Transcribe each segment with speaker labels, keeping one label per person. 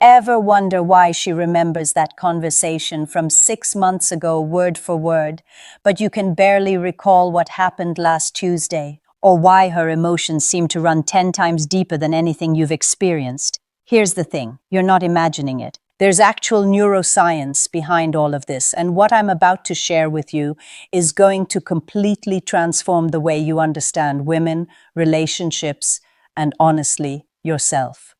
Speaker 1: Ever wonder why she remembers that conversation from 6 months ago word for word, but you can barely recall what happened last Tuesday, or why her emotions seem to run 10 times deeper than anything you've experienced? Here's the thing, you're not imagining it. There's actual neuroscience behind all of this, and what I'm about to share with you is going to completely transform the way you understand women, relationships, and honestly, yourself.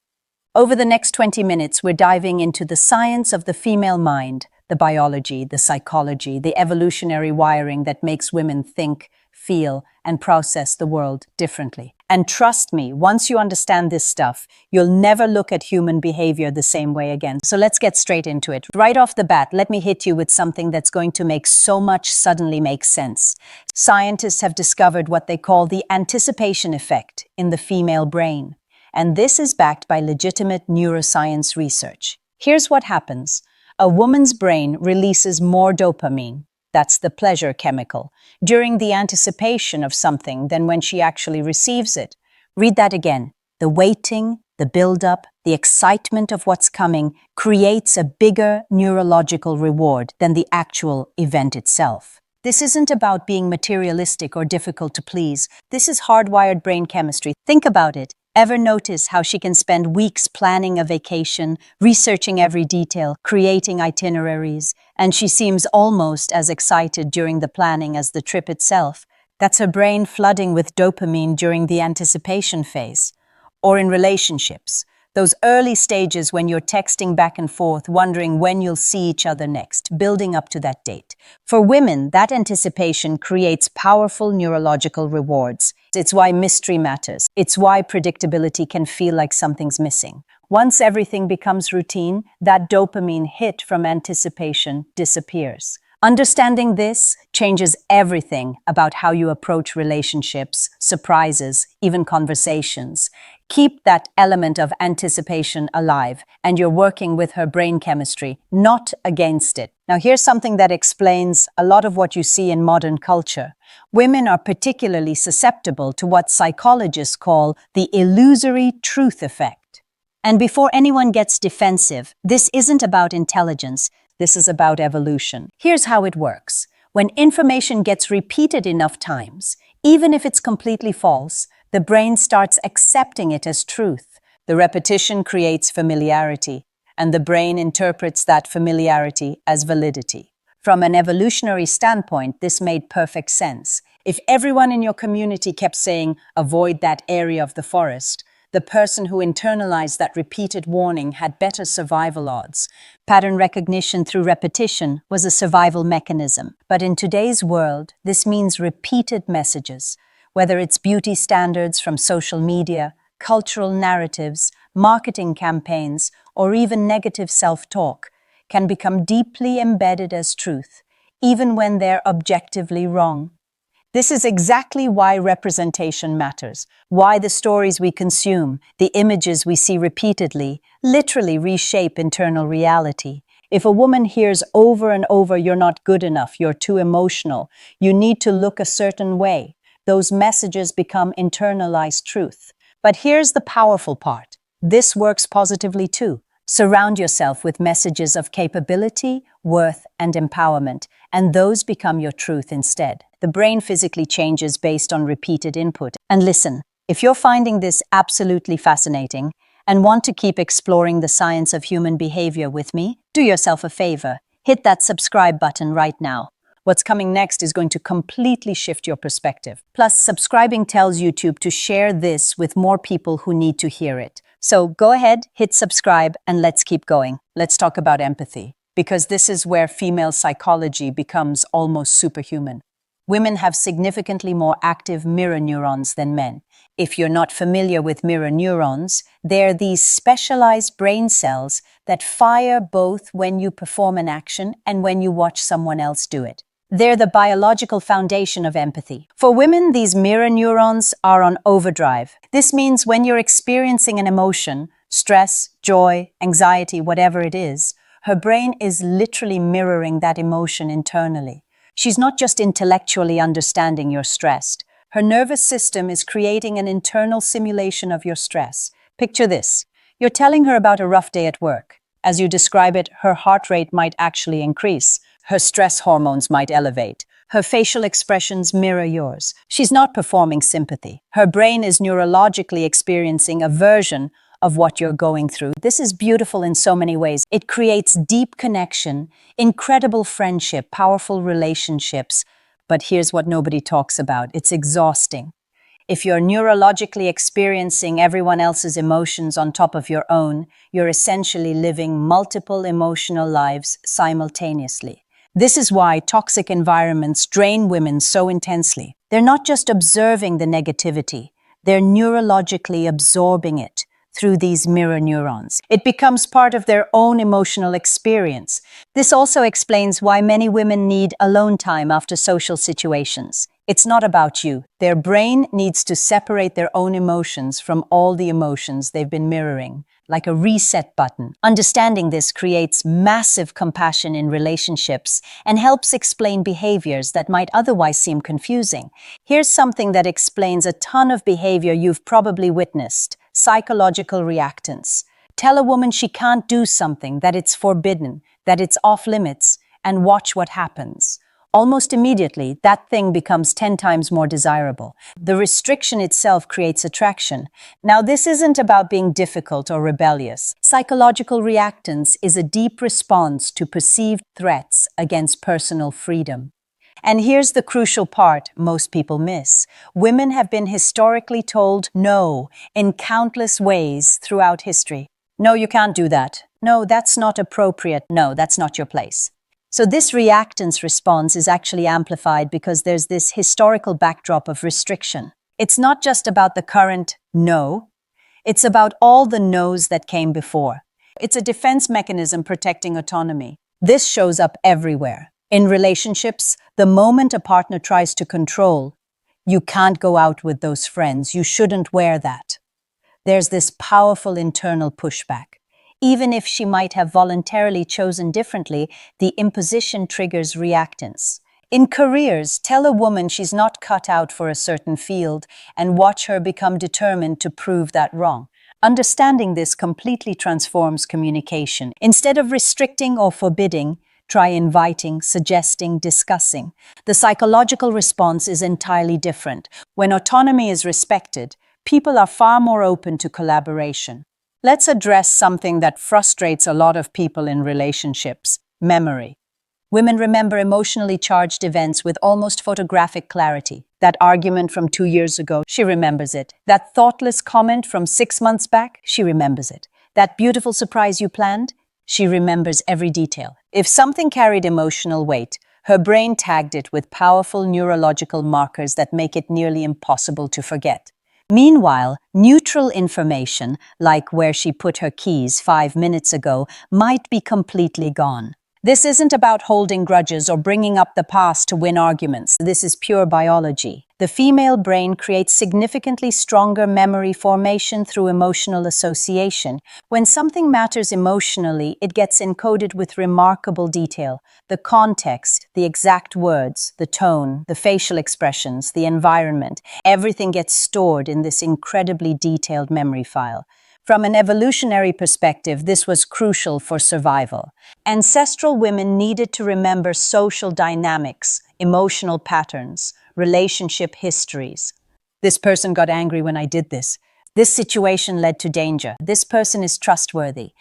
Speaker 1: Over the next 20 minutes, we're diving into the science of the female mind, the biology, the psychology, the evolutionary wiring that makes women think, feel, and process the world differently. And trust me, once you understand this stuff, you'll never look at human behavior the same way again. So let's get straight into it. Right off the bat, let me hit you with something that's going to make so much suddenly make sense. Scientists have discovered what they call the anticipation effect in the female brain. And this is backed by legitimate neuroscience research. Here's what happens. A woman's brain releases more dopamine, that's the pleasure chemical, during the anticipation of something than when she actually receives it. Read that again. The waiting, the build-up, the excitement of what's coming creates a bigger neurological reward than the actual event itself. This isn't about being materialistic or difficult to please. This is hardwired brain chemistry. Think about it. Ever notice how she can spend weeks planning a vacation, researching every detail, creating itineraries, and she seems almost as excited during the planning as the trip itself? That's her brain flooding with dopamine during the anticipation phase. Or in relationships, those early stages when you're texting back and forth, wondering when you'll see each other next, building up to that date. For women, that anticipation creates powerful neurological rewards. It's why mystery matters. It's why predictability can feel like something's missing. Once everything becomes routine, that dopamine hit from anticipation disappears. Understanding this changes everything about how you approach relationships, surprises, even conversations. Keep that element of anticipation alive, and you're working with her brain chemistry, not against it. Now, here's something that explains a lot of what you see in modern culture. Women are particularly susceptible to what psychologists call the illusory truth effect. And before anyone gets defensive, this isn't about intelligence. This is about evolution. Here's how it works. When information gets repeated enough times, even if it's completely false, the brain starts accepting it as truth. The repetition creates familiarity, and the brain interprets that familiarity as validity. From an evolutionary standpoint, this made perfect sense. If everyone in your community kept saying, "Avoid that area of the forest," the person who internalized that repeated warning had better survival odds. Pattern recognition through repetition was a survival mechanism. But in today's world, this means repeated messages. Whether it's beauty standards from social media, cultural narratives, marketing campaigns, or even negative self-talk, can become deeply embedded as truth, even when they're objectively wrong. This is exactly why representation matters, why the stories we consume, the images we see repeatedly, literally reshape internal reality. If a woman hears over and over, "You're not good enough, you're too emotional, you need to look a certain way," those messages become internalized truth. But here's the powerful part. This works positively too. Surround yourself with messages of capability, worth, and empowerment, and those become your truth instead. The brain physically changes based on repeated input. And listen, if you're finding this absolutely fascinating and want to keep exploring the science of human behavior with me, do yourself a favor. Hit that subscribe button right now. What's coming next is going to completely shift your perspective. Plus, subscribing tells YouTube to share this with more people who need to hear it. So go ahead, hit subscribe, and let's keep going. Let's talk about empathy, because this is where female psychology becomes almost superhuman. Women have significantly more active mirror neurons than men. If you're not familiar with mirror neurons, they're these specialized brain cells that fire both when you perform an action and when you watch someone else do it. They're the biological foundation of empathy. For women, these mirror neurons are on overdrive. This means when you're experiencing an emotion, stress, joy, anxiety, whatever it is, her brain is literally mirroring that emotion internally. She's not just intellectually understanding you're stressed. Her nervous system is creating an internal simulation of your stress. Picture this. You're telling her about a rough day at work. As you describe it, her heart rate might actually increase. Her stress hormones might elevate. Her facial expressions mirror yours. She's not performing sympathy. Her brain is neurologically experiencing a version of what you're going through. This is beautiful in so many ways. It creates deep connection, incredible friendship, powerful relationships. But here's what nobody talks about. It's exhausting. If you're neurologically experiencing everyone else's emotions on top of your own, you're essentially living multiple emotional lives simultaneously. This is why toxic environments drain women so intensely. They're not just observing the negativity, they're neurologically absorbing it through these mirror neurons. It becomes part of their own emotional experience. This also explains why many women need alone time after social situations. It's not about you. Their brain needs to separate their own emotions from all the emotions they've been mirroring, like a reset button. Understanding this creates massive compassion in relationships and helps explain behaviors that might otherwise seem confusing. Here's something that explains a ton of behavior you've probably witnessed: psychological reactance. Tell a woman she can't do something, that it's forbidden, that it's off limits, and watch what happens. Almost immediately, that thing becomes 10 times more desirable. The restriction itself creates attraction. Now, this isn't about being difficult or rebellious. Psychological reactance is a deep response to perceived threats against personal freedom. And here's the crucial part most people miss. Women have been historically told no in countless ways throughout history. No, you can't do that. No, that's not appropriate. No, that's not your place. So this reactance response is actually amplified because there's this historical backdrop of restriction. It's not just about the current no, it's about all the no's that came before. It's a defense mechanism protecting autonomy. This shows up everywhere. In relationships, the moment a partner tries to control, you can't go out with those friends, you shouldn't wear that. There's this powerful internal pushback. Even if she might have voluntarily chosen differently, the imposition triggers reactance. In careers, tell a woman she's not cut out for a certain field and watch her become determined to prove that wrong. Understanding this completely transforms communication. Instead of restricting or forbidding, try inviting, suggesting, discussing. The psychological response is entirely different. When autonomy is respected, people are far more open to collaboration. Let's address something that frustrates a lot of people in relationships: memory. Women remember emotionally charged events with almost photographic clarity. That argument from 2 years ago, she remembers it. That thoughtless comment from 6 months back, she remembers it. That beautiful surprise you planned, she remembers every detail. If something carried emotional weight, her brain tagged it with powerful neurological markers that make it nearly impossible to forget. Meanwhile, neutral information, like where she put her keys 5 minutes ago, might be completely gone. This isn't about holding grudges or bringing up the past to win arguments. This is pure biology. The female brain creates significantly stronger memory formation through emotional association. When something matters emotionally, it gets encoded with remarkable detail. The context, the exact words, the tone, the facial expressions, the environment, everything gets stored in this incredibly detailed memory file. From an evolutionary perspective, this was crucial for survival. Ancestral women needed to remember social dynamics, emotional patterns, relationship histories. This person got angry when I did this. This situation led to danger. This person is trustworthy.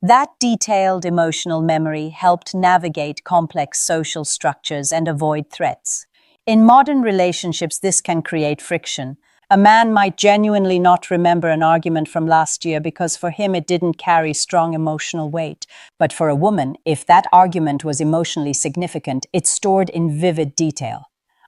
Speaker 1: That detailed emotional memory helped navigate complex social structures and avoid threats. In modern relationships, this can create friction. A man might genuinely not remember an argument from last year because for him it didn't carry strong emotional weight. But for a woman, if that argument was emotionally significant, it's stored in vivid detail.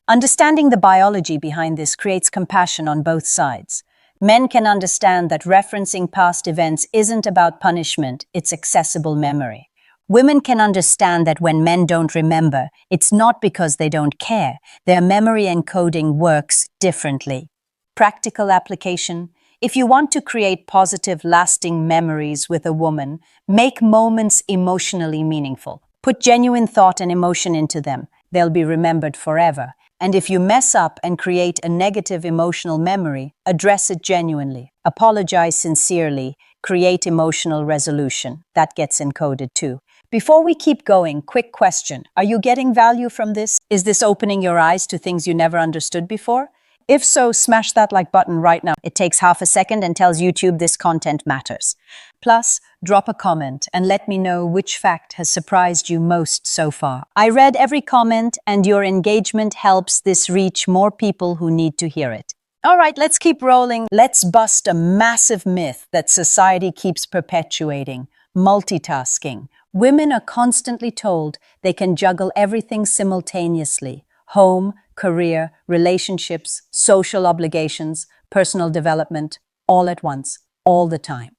Speaker 1: Understanding the biology behind this creates compassion on both sides. Men can understand that referencing past events isn't about punishment, it's accessible memory. Women can understand that when men don't remember, it's not because they don't care. Their memory encoding works differently. Practical application: if you want to create positive, lasting memories with a woman, make moments emotionally meaningful. Put genuine thought and emotion into them. They'll be remembered forever. And if you mess up and create a negative emotional memory, address it genuinely. Apologize sincerely. create emotional resolution. That gets encoded too. Before we keep going, quick question. Are you getting value from this? Is this opening your eyes to things you never understood before? If so, smash that like button right now. It takes half a second and tells YouTube this content matters. Plus, drop a comment and let me know which fact has surprised you most so far. I read every comment and your engagement helps this reach more people who need to hear it. All right, let's keep rolling. Let's bust a massive myth that society keeps perpetuating: multitasking. Women are constantly told they can juggle everything simultaneously: home, career, relationships, social obligations, personal development, all at once, all the time.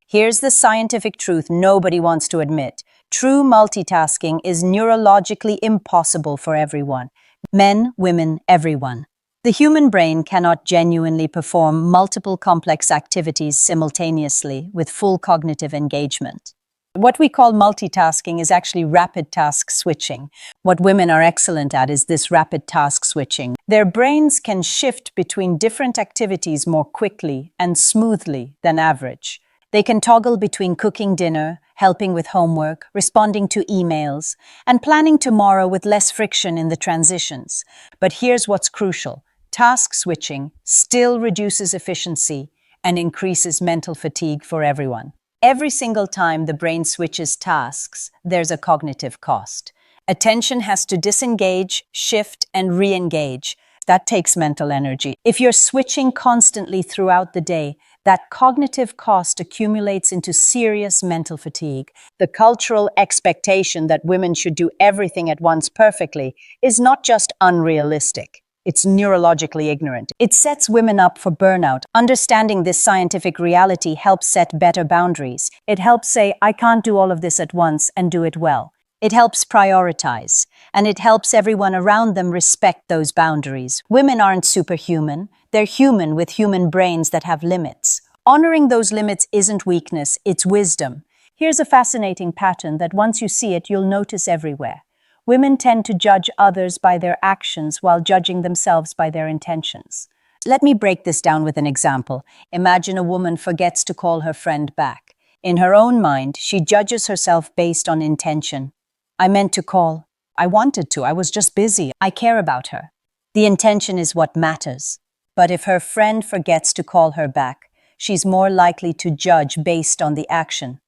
Speaker 1: Here's the scientific truth nobody wants to admit. True multitasking is neurologically impossible for everyone. Men, women, everyone. The human brain cannot genuinely perform multiple complex activities simultaneously with full cognitive engagement. What we call multitasking is actually rapid task switching. What women are excellent at is this rapid task switching. Their brains can shift between different activities more quickly and smoothly than average. They can toggle between cooking dinner, helping with homework, responding to emails, and planning tomorrow with less friction in the transitions. But here's what's crucial. Task switching still reduces efficiency and increases mental fatigue for everyone. Every single time the brain switches tasks, there's a cognitive cost. Attention has to disengage, shift, and re-engage. That takes mental energy. If you're switching constantly throughout the day, that cognitive cost accumulates into serious mental fatigue. The cultural expectation that women should do everything at once perfectly is not just unrealistic. It's neurologically ignorant. It sets women up for burnout. Understanding this scientific reality helps set better boundaries. It helps say, I can't do all of this at once and do it well. It helps prioritize, and it helps everyone around them respect those boundaries. Women aren't superhuman. They're human with human brains that have limits. Honoring those limits isn't weakness, it's wisdom. Here's a fascinating pattern that once you see it, you'll notice everywhere. Women tend to judge others by their actions while judging themselves by their intentions. Let me break this down with an example. Imagine a woman forgets to call her friend back. In her own mind, she judges herself based on intention. I meant to call. I wanted to. I was just busy. I care about her. The intention is what matters. But if her friend forgets to call her back, she's more likely to judge based on the action.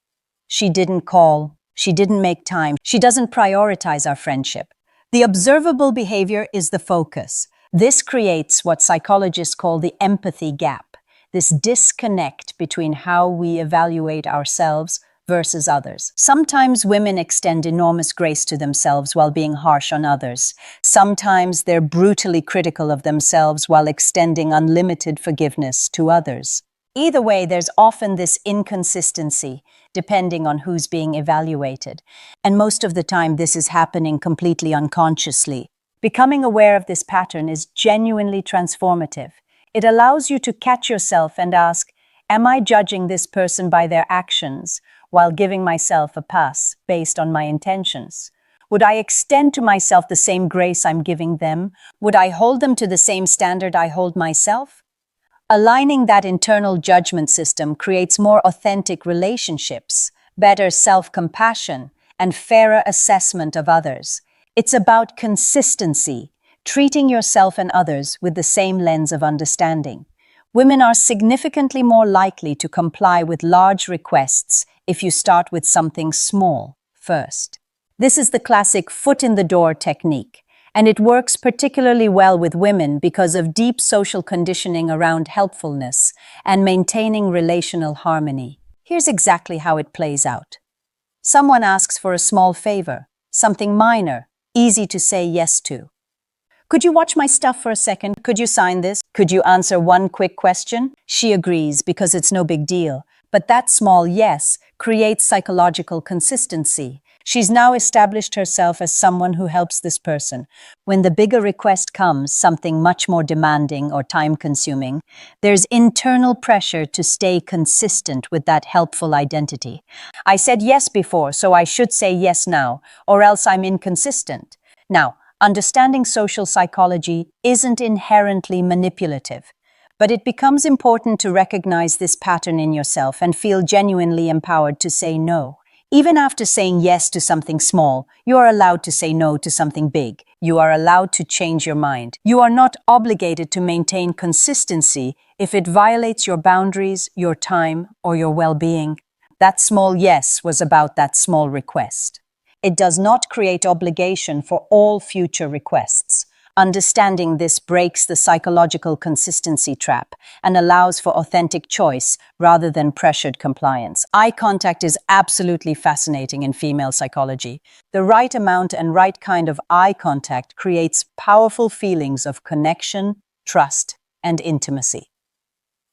Speaker 1: She didn't call. She didn't make time. She doesn't prioritize our friendship. The observable behavior is the focus. This creates what psychologists call the empathy gap, this disconnect between how we evaluate ourselves versus others. Sometimes women extend enormous grace to themselves while being harsh on others. Sometimes they're brutally critical of themselves while extending unlimited forgiveness to others. Either way, there's often this inconsistency, depending on who's being evaluated. And most of the time, this is happening completely unconsciously. Becoming aware of this pattern is genuinely transformative. It allows you to catch yourself and ask, am I judging this person by their actions while giving myself a pass based on my intentions? Would I extend to myself the same grace I'm giving them? Would I hold them to the same standard I hold myself? Aligning that internal judgment system creates more authentic relationships, better self-compassion, and fairer assessment of others. It's about consistency, treating yourself and others with the same lens of understanding. Women are significantly more likely to comply with large requests if you start with something small first. This is the classic foot-in-the-door technique. And it works particularly well with women because of deep social conditioning around helpfulness and maintaining relational harmony. Here's exactly how it plays out. Someone asks for a small favor, something minor, easy to say yes to. Could you watch my stuff for a second? Could you sign this? Could you answer one quick question? She agrees because it's no big deal. But that small yes creates psychological consistency. She's now established herself as someone who helps this person. When the bigger request comes, something much more demanding or time-consuming, there's internal pressure to stay consistent with that helpful identity. I said yes before, so I should say yes now, or else I'm inconsistent. Now, understanding social psychology isn't inherently manipulative, But it becomes important to recognize this pattern in yourself and feel genuinely empowered to say no. Even after saying yes to something small, you are allowed to say no to something big. You are allowed to change your mind. You are not obligated to maintain consistency if it violates your boundaries, your time, or your well-being. That small yes was about that small request. It does not create obligation for all future requests. Understanding this breaks the psychological consistency trap and allows for authentic choice rather than pressured compliance. Eye contact is absolutely fascinating in female psychology. The right amount and right kind of eye contact creates powerful feelings of connection, trust, and intimacy.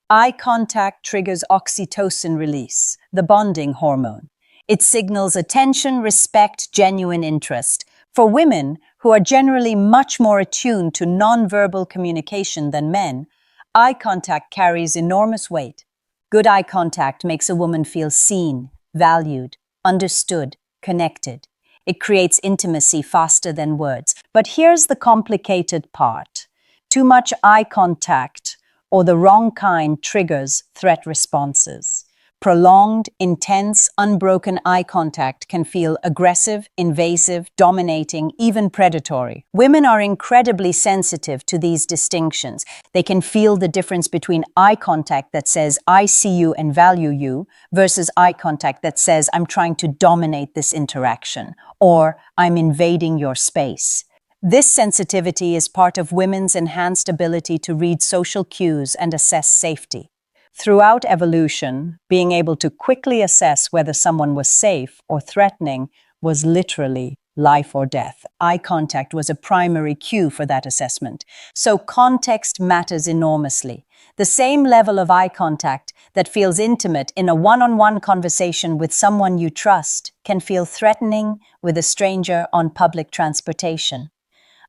Speaker 1: Eye contact triggers oxytocin release, the bonding hormone. It signals attention, respect, genuine interest. For women, who are generally much more attuned to nonverbal communication than men, eye contact carries enormous weight. Good eye contact makes a woman feel seen, valued, understood, connected. It creates intimacy faster than words. But here's the complicated part. Too much eye contact or the wrong kind triggers threat responses. Prolonged, intense, unbroken eye contact can feel aggressive, invasive, dominating, even predatory. Women are incredibly sensitive to these distinctions. They can feel the difference between eye contact that says, "I see you and value you," versus eye contact that says, "I'm trying to dominate this interaction," or "I'm invading your space." This sensitivity is part of women's enhanced ability to read social cues and assess safety. Throughout evolution, being able to quickly assess whether someone was safe or threatening was literally life or death. Eye contact was a primary cue for that assessment. So context matters enormously. The same level of eye contact that feels intimate in a one-on-one conversation with someone you trust can feel threatening with a stranger on public transportation.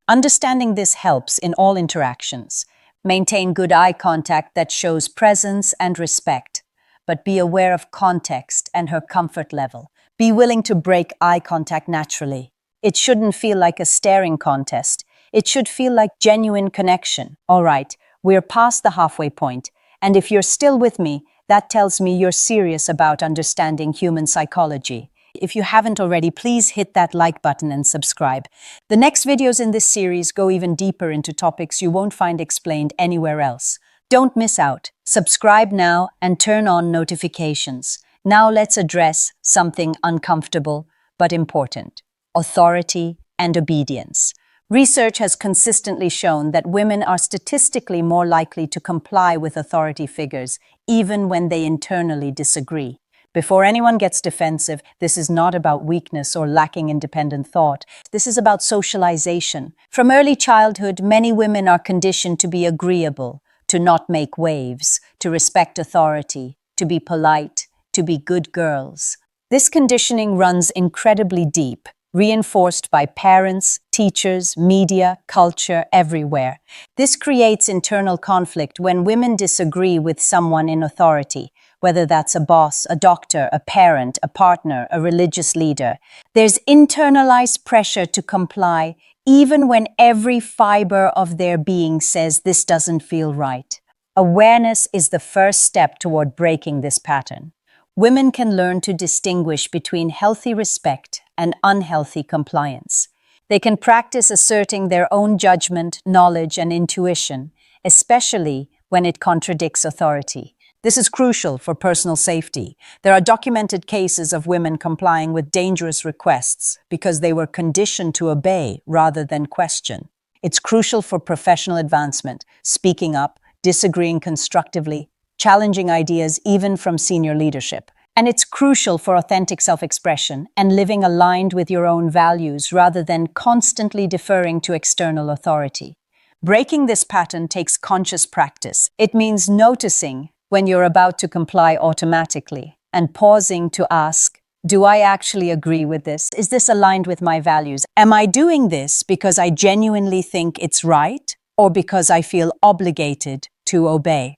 Speaker 1: Understanding this helps in all interactions. Maintain good eye contact that shows presence and respect, but be aware of context and her comfort level. Be willing to break eye contact naturally. It shouldn't feel like a staring contest. It should feel like genuine connection. All right, we're past the halfway point, and if you're still with me, that tells me you're serious about understanding human psychology. If you haven't already, please hit that like button and subscribe. The next videos in this series go even deeper into topics you won't find explained anywhere else. Don't miss out. Subscribe now and turn on notifications. Now let's address something uncomfortable but important: authority and obedience. Research has consistently shown that women are statistically more likely to comply with authority figures, even when they internally disagree. Before anyone gets defensive, this is not about weakness or lacking independent thought. This is about socialization. From early childhood, many women are conditioned to be agreeable, to not make waves, to respect authority, to be polite, to be good girls. This conditioning runs incredibly deep, reinforced by parents, teachers, media, culture, everywhere. This creates internal conflict when women disagree with someone in authority, whether that's a boss, a doctor, a parent, a partner, a religious leader. There's internalized pressure to comply, even when every fiber of their being says this doesn't feel right. Awareness is the first step toward breaking this pattern. Women can learn to distinguish between healthy respect and unhealthy compliance. They can practice asserting their own judgment, knowledge, and intuition, especially when it contradicts authority. This is crucial for personal safety. There are documented cases of women complying with dangerous requests because they were conditioned to obey rather than question. It's crucial for professional advancement, speaking up, disagreeing constructively, challenging ideas even from senior leadership. And it's crucial for authentic self-expression and living aligned with your own values rather than constantly deferring to external authority. Breaking this pattern takes conscious practice. It means noticing when you're about to comply automatically and pausing to ask, do I actually agree with this? Is this aligned with my values? Am I doing this because I genuinely think it's right or because I feel obligated to obey?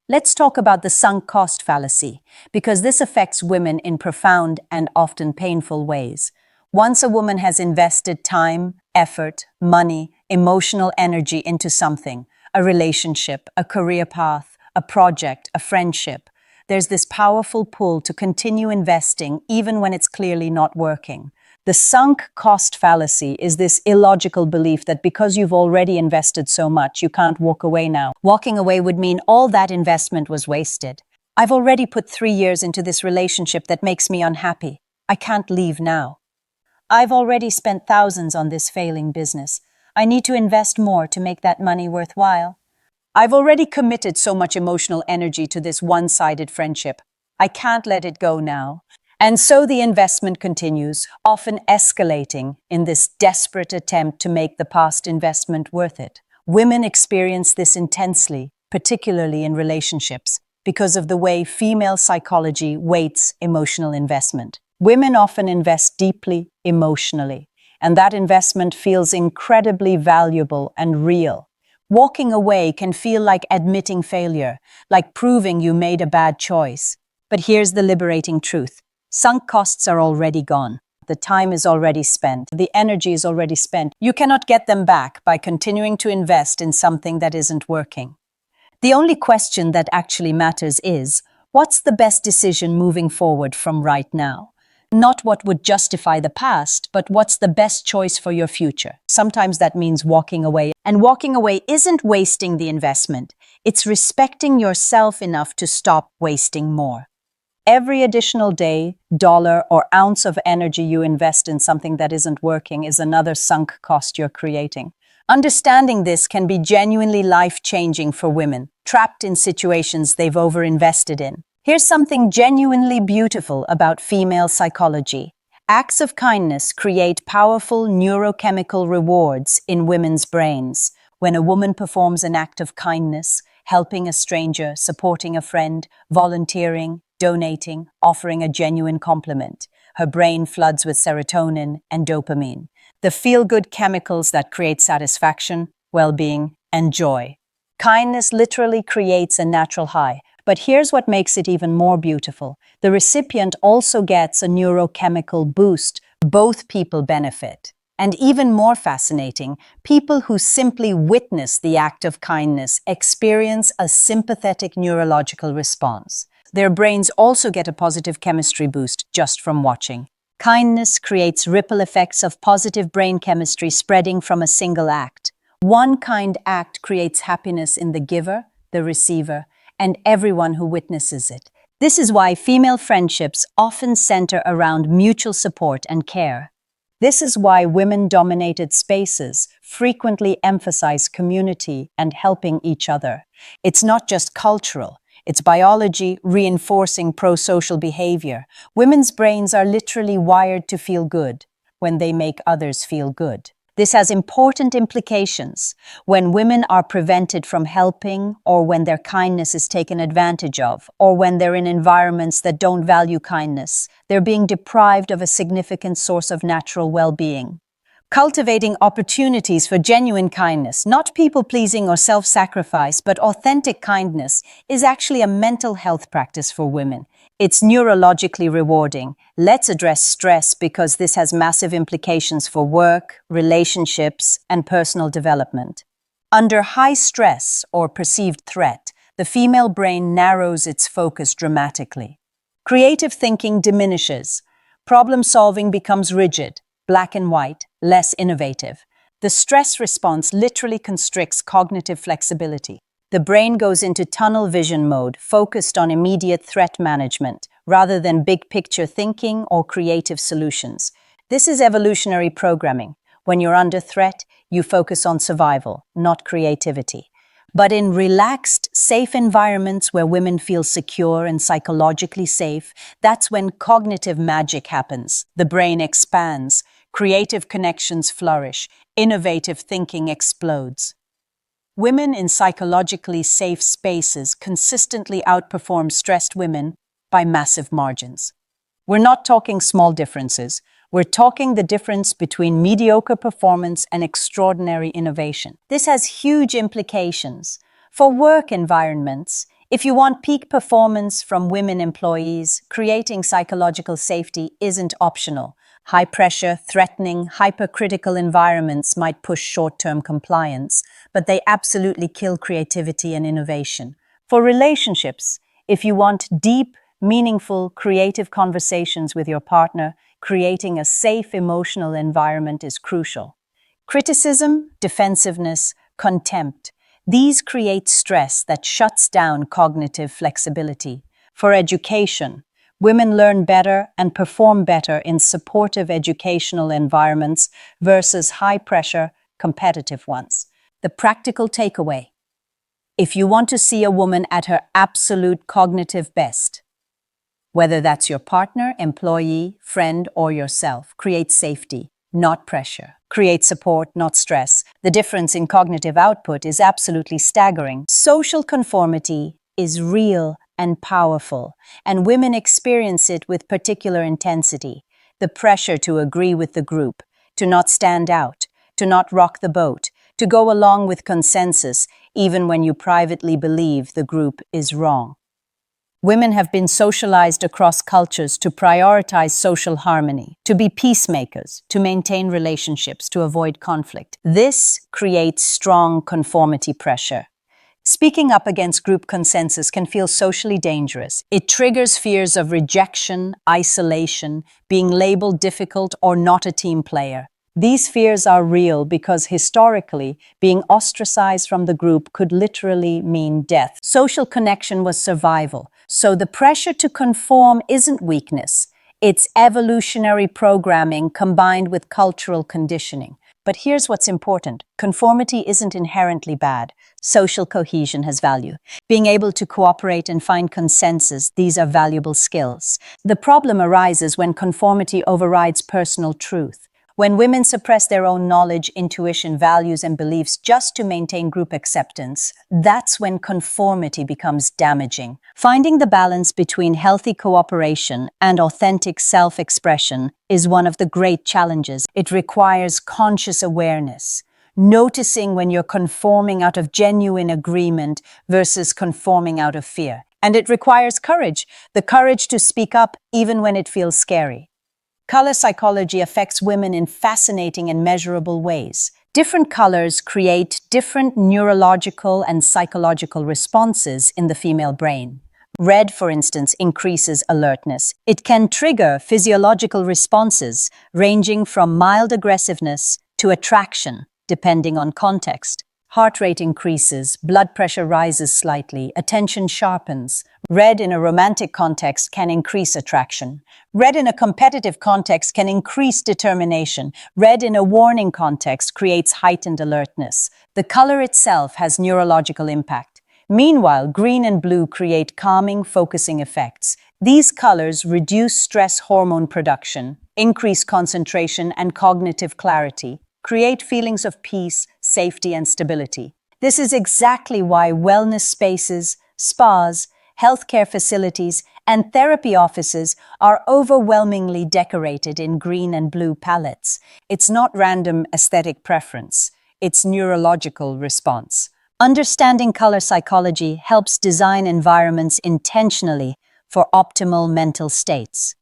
Speaker 1: Let's talk about the sunk cost fallacy, because this affects women in profound and often painful ways. Once a woman has invested time, effort, money, emotional energy into something, a relationship, a career path, a project, a friendship. There's this powerful pull to continue investing even when it's clearly not working. The sunk cost fallacy is this illogical belief that because you've already invested so much, you can't walk away now. Walking away would mean all that investment was wasted. I've already put 3 years into this relationship that makes me unhappy. I can't leave now. I've already spent thousands on this failing business. I need to invest more to make that money worthwhile. I've already committed so much emotional energy to this one-sided friendship. I can't let it go now. And so the investment continues, often escalating in this desperate attempt to make the past investment worth it. Women experience this intensely, particularly in relationships, because of the way female psychology weights emotional investment. Women often invest deeply emotionally, and that investment feels incredibly valuable and real. Walking away can feel like admitting failure, like proving you made a bad choice. But here's the liberating truth. Sunk costs are already gone. The time is already spent. The energy is already spent. You cannot get them back by continuing to invest in something that isn't working. The only question that actually matters is, what's the best decision moving forward from right now? Not what would justify the past, but what's the best choice for your future. Sometimes that means walking away. And walking away isn't wasting the investment. It's respecting yourself enough to stop wasting more. Every additional day, dollar, or ounce of energy you invest in something that isn't working is another sunk cost you're creating. Understanding this can be genuinely life-changing for women, trapped in situations they've overinvested in. Here's something genuinely beautiful about female psychology. Acts of kindness create powerful neurochemical rewards in women's brains. When a woman performs an act of kindness, helping a stranger, supporting a friend, volunteering, donating, offering a genuine compliment, her brain floods with serotonin and dopamine, the feel-good chemicals that create satisfaction, well-being, and joy. Kindness literally creates a natural high. But here's what makes it even more beautiful. The recipient also gets a neurochemical boost. Both people benefit. And even more fascinating, people who simply witness the act of kindness experience a sympathetic neurological response. Their brains also get a positive chemistry boost just from watching. Kindness creates ripple effects of positive brain chemistry spreading from a single act. One kind act creates happiness in the giver, the receiver, and everyone who witnesses it. This is why female friendships often center around mutual support and care. This is why women-dominated spaces frequently emphasize community and helping each other. It's not just cultural. It's biology reinforcing pro-social behavior. Women's brains are literally wired to feel good when they make others feel good. This has important implications. When women are prevented from helping, or when their kindness is taken advantage of, or when they're in environments that don't value kindness, they're being deprived of a significant source of natural well-being. Cultivating opportunities for genuine kindness, not people-pleasing or self-sacrifice, but authentic kindness, is actually a mental health practice for women. It's neurologically rewarding. Let's address stress because this has massive implications for work, relationships, and personal development. Under high stress or perceived threat, the female brain narrows its focus dramatically. Creative thinking diminishes. Problem solving becomes rigid, black and white, less innovative. The stress response literally constricts cognitive flexibility. The brain goes into tunnel vision mode, focused on immediate threat management, rather than big-picture thinking or creative solutions. This is evolutionary programming. When you're under threat, you focus on survival, not creativity. But in relaxed, safe environments where women feel secure and psychologically safe, that's when cognitive magic happens. The brain expands, creative connections flourish, innovative thinking explodes. Women in psychologically safe spaces consistently outperform stressed women by massive margins. We're not talking small differences. We're talking the difference between mediocre performance and extraordinary innovation. This has huge implications. For work environments, if you want peak performance from women employees, creating psychological safety isn't optional. High-pressure, threatening, hypercritical environments might push short-term compliance, but they absolutely kill creativity and innovation. For relationships, if you want deep, meaningful, creative conversations with your partner, creating a safe emotional environment is crucial. Criticism, defensiveness, contempt. These create stress that shuts down cognitive flexibility. For education, women learn better and perform better in supportive educational environments versus high-pressure, competitive ones. The practical takeaway: if you want to see a woman at her absolute cognitive best, whether that's your partner, employee, friend, or yourself, create safety, not pressure. Create support, not stress. The difference in cognitive output is absolutely staggering. Social conformity is real and powerful, and women experience it with particular intensity. The pressure to agree with the group, to not stand out, to not rock the boat, to go along with consensus, even when you privately believe the group is wrong. Women have been socialized across cultures to prioritize social harmony, to be peacemakers, to maintain relationships, to avoid conflict. This creates strong conformity pressure. Speaking up against group consensus can feel socially dangerous. It triggers fears of rejection, isolation, being labeled difficult, or not a team player. These fears are real because historically, being ostracized from the group could literally mean death. Social connection was survival, so the pressure to conform isn't weakness. It's evolutionary programming combined with cultural conditioning. But here's what's important. Conformity isn't inherently bad. Social cohesion has value. Being able to cooperate and find consensus, these are valuable skills. The problem arises when conformity overrides personal truth. When women suppress their own knowledge, intuition, values, and beliefs just to maintain group acceptance, that's when conformity becomes damaging. Finding the balance between healthy cooperation and authentic self-expression is one of the great challenges. It requires conscious awareness, noticing when you're conforming out of genuine agreement versus conforming out of fear. And it requires courage, the courage to speak up even when it feels scary. Color psychology affects women in fascinating and measurable ways. Different colors create different neurological and psychological responses in the female brain. Red, for instance, increases alertness. It can trigger physiological responses ranging from mild aggressiveness to attraction, depending on context. Heart rate increases, blood pressure rises slightly, attention sharpens. Red in a romantic context can increase attraction. Red in a competitive context can increase determination. Red in a warning context creates heightened alertness. The color itself has neurological impact. Meanwhile, green and blue create calming, focusing effects. These colors reduce stress hormone production, increase concentration and cognitive clarity, create feelings of peace, safety, and stability. This is exactly why wellness spaces, spas, healthcare facilities, and therapy offices are overwhelmingly decorated in green and blue palettes. It's not random aesthetic preference, it's neurological response. Understanding color psychology helps design environments intentionally for optimal mental states.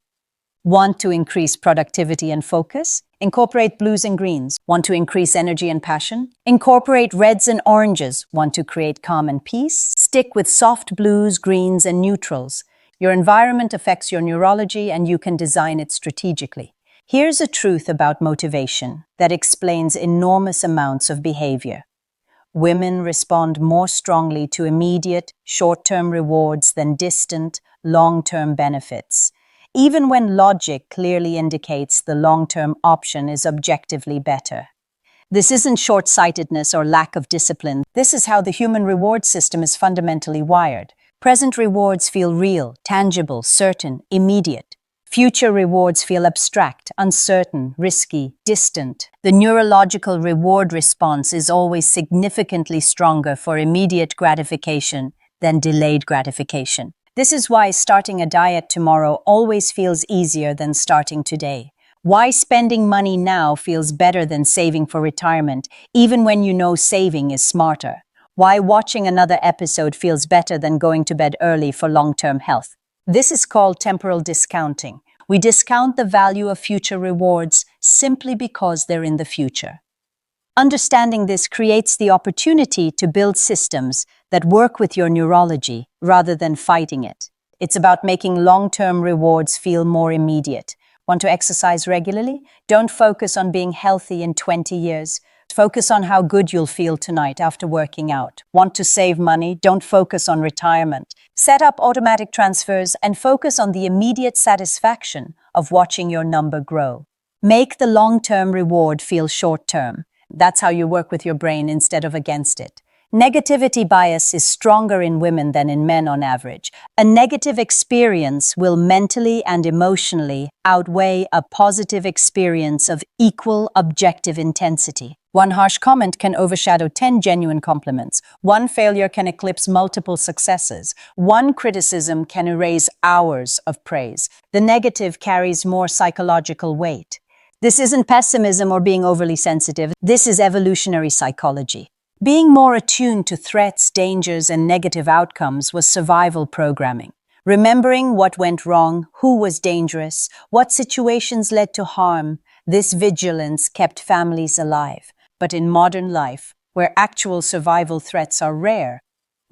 Speaker 1: Want to increase productivity and focus? Incorporate blues and greens. Want to increase energy and passion? Incorporate reds and oranges. Want to create calm and peace? Stick with soft blues, greens, and neutrals. Your environment affects your neurology, and you can design it strategically. Here's a truth about motivation that explains enormous amounts of behavior. Women respond more strongly to immediate, short-term rewards than distant, long-term benefits, even when logic clearly indicates the long-term option is objectively better. This isn't short-sightedness or lack of discipline. This is how the human reward system is fundamentally wired. Present rewards feel real, tangible, certain, immediate. Future rewards feel abstract, uncertain, risky, distant. The neurological reward response is always significantly stronger for immediate gratification than delayed gratification. This is why starting a diet tomorrow always feels easier than starting today. Why spending money now feels better than saving for retirement, even when you know saving is smarter. Why watching another episode feels better than going to bed early for long-term health. This is called temporal discounting. We discount the value of future rewards simply because they're in the future. Understanding this creates the opportunity to build systems that work with your neurology rather than fighting it. It's about making long-term rewards feel more immediate. Want to exercise regularly? Don't focus on being healthy in 20 years. Focus on how good you'll feel tonight after working out. Want to save money? Don't focus on retirement. Set up automatic transfers and focus on the immediate satisfaction of watching your number grow. Make the long-term reward feel short-term. That's how you work with your brain instead of against it. Negativity bias is stronger in women than in men on average. A negative experience will mentally and emotionally outweigh a positive experience of equal objective intensity. One harsh comment can overshadow 10 genuine compliments. One failure can eclipse multiple successes. One criticism can erase hours of praise. The negative carries more psychological weight. This isn't pessimism or being overly sensitive. This is evolutionary psychology. Being more attuned to threats, dangers, and negative outcomes was survival programming. Remembering what went wrong, who was dangerous, what situations led to harm, this vigilance kept families alive. But in modern life, where actual survival threats are rare,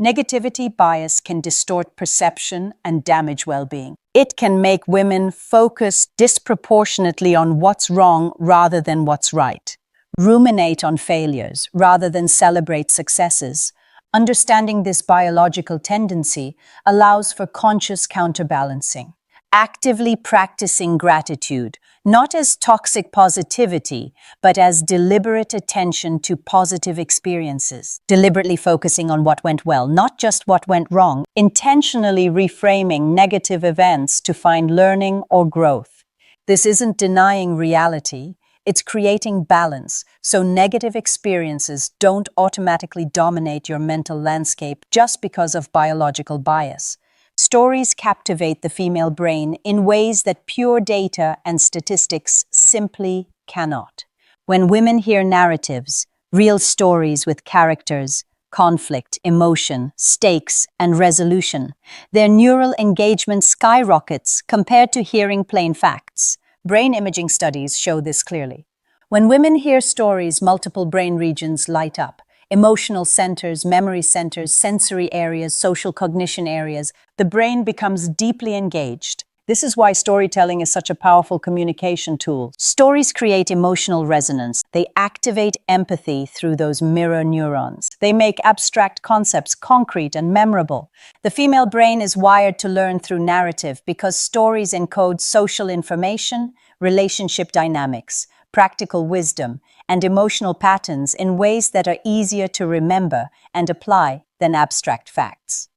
Speaker 1: negativity bias can distort perception and damage well-being. It can make women focus disproportionately on what's wrong rather than what's right. Ruminate on failures rather than celebrate successes. Understanding this biological tendency allows for conscious counterbalancing. Actively practicing gratitude, not as toxic positivity, but as deliberate attention to positive experiences. Deliberately focusing on what went well, not just what went wrong. Intentionally reframing negative events to find learning or growth. This isn't denying reality. It's creating balance, so negative experiences don't automatically dominate your mental landscape just because of biological bias. Stories captivate the female brain in ways that pure data and statistics simply cannot. When women hear narratives, real stories with characters, conflict, emotion, stakes, and resolution, their neural engagement skyrockets compared to hearing plain facts. Brain imaging studies show this clearly. When women hear stories, multiple brain regions light up. Emotional centers, memory centers, sensory areas, social cognition areas. The brain becomes deeply engaged. This is why storytelling is such a powerful communication tool. Stories create emotional resonance. They activate empathy through those mirror neurons. They make abstract concepts concrete and memorable. The female brain is wired to learn through narrative because stories encode social information, relationship dynamics, practical wisdom, and emotional patterns in ways that are easier to remember and apply than abstract facts.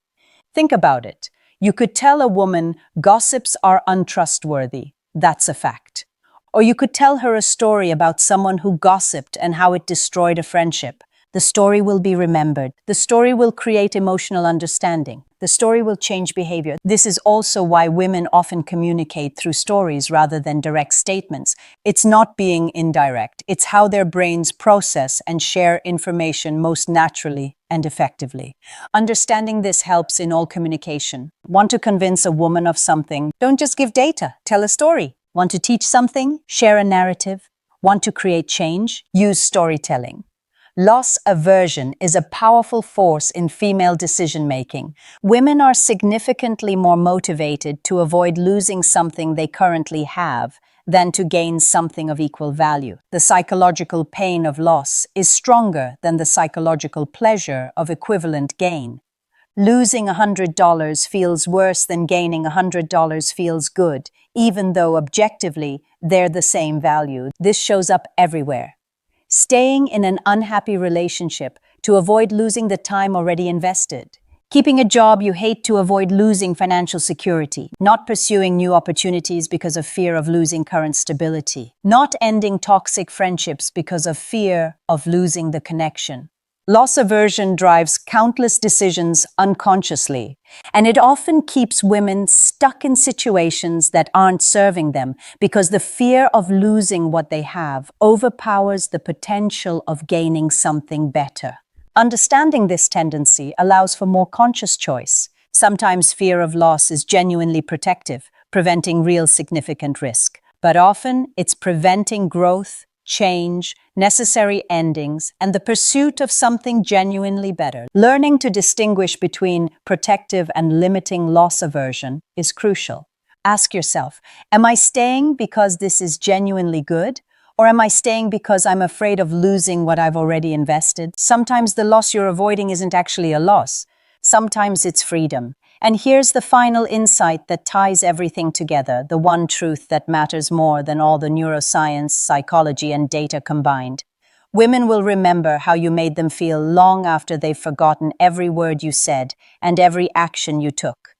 Speaker 1: Think about it. You could tell a woman gossips are untrustworthy. That's a fact. Or you could tell her a story about someone who gossiped and how it destroyed a friendship. The story will be remembered. The story will create emotional understanding. The story will change behavior. This is also why women often communicate through stories rather than direct statements. It's not being indirect. It's how their brains process and share information most naturally and effectively. Understanding this helps in all communication. Want to convince a woman of something? Don't just give data. Tell a story. Want to teach something? Share a narrative. Want to create change? Use storytelling. Loss aversion is a powerful force in female decision-making. Women are significantly more motivated to avoid losing something they currently have than to gain something of equal value. The psychological pain of loss is stronger than the psychological pleasure of equivalent gain. Losing $100 feels worse than gaining $100 feels good, even though objectively they're the same value. This shows up everywhere. Staying in an unhappy relationship to avoid losing the time already invested. Keeping a job you hate to avoid losing financial security. Not pursuing new opportunities because of fear of losing current stability. Not ending toxic friendships because of fear of losing the connection. Loss aversion drives countless decisions unconsciously, and it often keeps women stuck in situations that aren't serving them because the fear of losing what they have overpowers the potential of gaining something better. Understanding this tendency allows for more conscious choice. Sometimes fear of loss is genuinely protective, preventing real significant risk. But often, it's preventing growth, change, necessary endings, and the pursuit of something genuinely better. Learning to distinguish between protective and limiting loss aversion is crucial. Ask yourself, am I staying because this is genuinely good? Or am I staying because I'm afraid of losing what I've already invested? Sometimes the loss you're avoiding isn't actually a loss. Sometimes it's freedom. And here's the final insight that ties everything together, the one truth that matters more than all the neuroscience, psychology, and data combined. Women will remember how you made them feel long after they've forgotten every word you said and every action you took.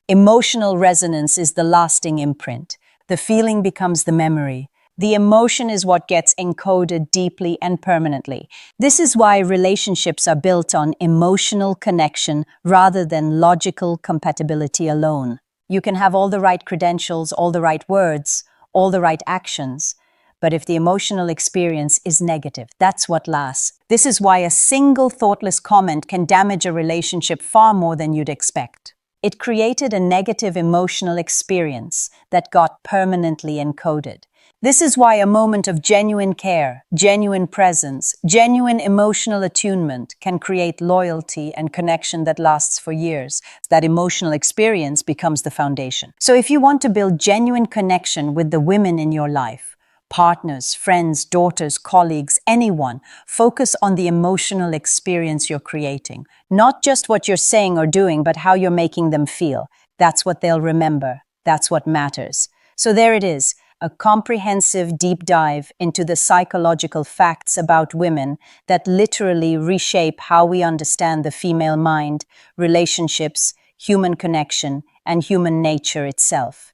Speaker 1: Emotional resonance is the lasting imprint. The feeling becomes the memory. The emotion is what gets encoded deeply and permanently. This is why relationships are built on emotional connection rather than logical compatibility alone. You can have all the right credentials, all the right words, all the right actions, but if the emotional experience is negative, that's what lasts. This is why a single thoughtless comment can damage a relationship far more than you'd expect. It created a negative emotional experience that got permanently encoded. This is why a moment of genuine care, genuine presence, genuine emotional attunement can create loyalty and connection that lasts for years. That emotional experience becomes the foundation. So if you want to build genuine connection with the women in your life, partners, friends, daughters, colleagues, anyone, focus on the emotional experience you're creating. Not just what you're saying or doing, but how you're making them feel. That's what they'll remember. That's what matters. So there it is. A comprehensive deep dive into the psychological facts about women that literally reshape how we understand the female mind, relationships, human connection, and human nature itself.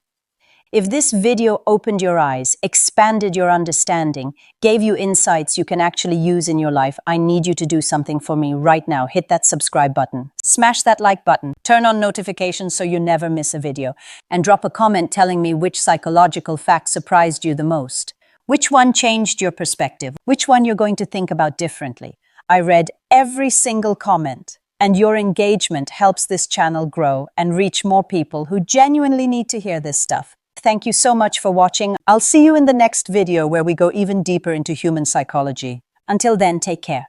Speaker 1: If this video opened your eyes, expanded your understanding, gave you insights you can actually use in your life, I need you to do something for me right now. Hit that subscribe button, smash that like button, turn on notifications so you never miss a video, and drop a comment telling me which psychological fact surprised you the most. Which one changed your perspective? Which one you're going to think about differently? I read every single comment, and your engagement helps this channel grow and reach more people who genuinely need to hear this stuff. Thank you so much for watching. I'll see you in the next video where we go even deeper into human psychology. Until then, take care.